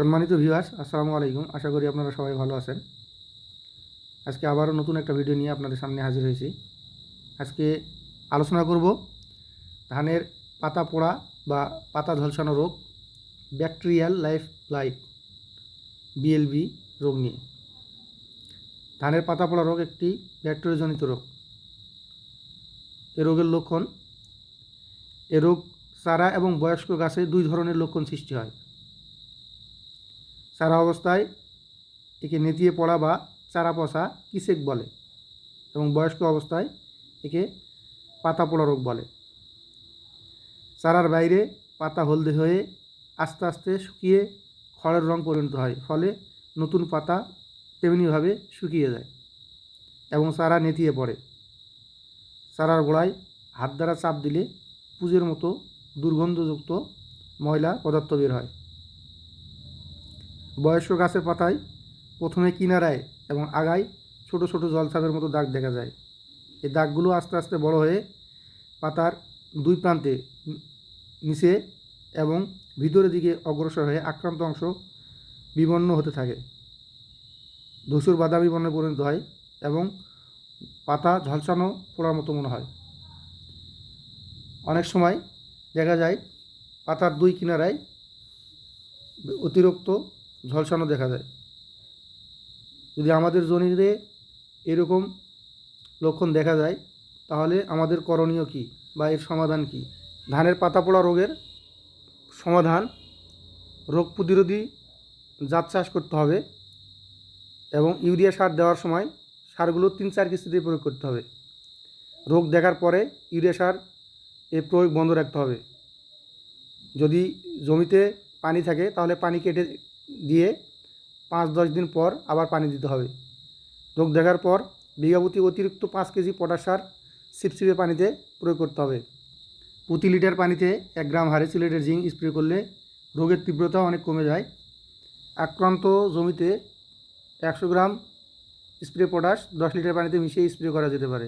সম্মানিত ভিউয়ার্স, আসসালামু আলাইকুম। আশা করি আপনারা সবাই ভালো আছেন। আজকে আবারও নতুন একটা ভিডিও নিয়ে আপনাদের সামনে হাজির হয়েছি। আজকে আলোচনা করব ধানের পাতা পোড়া বা পাতা ঝলসানো রোগ, ব্যাকটেরিয়াল লাইফ ব্লাইট বিএলবি রোগ নিয়ে। ধানের পাতা পোড়া রোগ একটি ব্যাকটেরিয়াজনিত রোগ। এ রোগের লক্ষণ, এ রোগ চারা এবং বয়স্ক গাছে দুই ধরনের লক্ষণ সৃষ্টি হয়। চারা অবস্থায় একে নেতিয়ে পড়া বা চারা পচা কিসেক বলে এবং বয়স্ক অবস্থায় একে পাতা পোড়া রোগ বলে। চারার বাইরে পাতা হলদে হয়ে আস্তে আস্তে শুকিয়ে খড়ের রং পরিণত হয়, ফলে নতুন পাতা তেমনিভাবে শুকিয়ে যায় এবং চারা নেতিয়ে পড়ে। চারার গোড়ায় হাত দ্বারা চাপ দিলে পুঁজের মতো দুর্গন্ধযুক্ত ময়লা পদার্থ বের হয়। বয়স্ক গাছের পাতায় প্রথমে কিনারায় এবং আগায় ছোট ছোট জলছাপের মতো দাগ দেখা যায়। এই দাগগুলো আস্তে আস্তে বড় হয়ে পাতার দুই প্রান্তে নিচে এবং ভিতরের দিকে অগ্রসর হয়ে আক্রান্ত অংশ বিবর্ণ হতে থাকে, ধূসর বাদামি বর্ণে পরিণত হয় এবং পাতা ঝলসানো পোড়ার মতো মনে হয়। অনেক সময় দেখা যায় পাতার দুই কিনারায় অতিরিক্ত ঝলসানো দেখা যায়। যদি আমাদের জমিতে এরকম লক্ষণ দেখা যায় তাহলে আমাদের করণীয় কী বা এর সমাধান কী? ধানের পাতা পোড়া রোগের সমাধান, রোগ প্রতিরোধী জাত চাষ করতে হবে এবং ইউরিয়া সার দেওয়ার সময় সারগুলো 3-4 কিস্তিতে প্রয়োগ করতে হবে। রোগ দেখার পরে ইউরিয়া সার এর প্রয়োগ বন্ধ রাখতে হবে। যদি জমিতে পানি থাকে তাহলে পানি কেটে দিয়ে 5-10 দিন পর আবার পানি দিতে হবে। রোগ দেখার পর বিঘা প্রতি অতিরিক্ত 5 কেজি পটাশ সার ছিপছিপে পানিতে প্রয়োগ করতে হবে। প্রতি লিটার পানিতে 1 গ্রাম হারে সিলেটের জিঙ্ক স্প্রে করলে রোগের তীব্রতা অনেক কমে যায়। আক্রান্ত জমিতে 100 গ্রাম স্প্রে পটাশ 10 লিটার পানিতে মিশিয়ে স্প্রে করা যেতে পারে।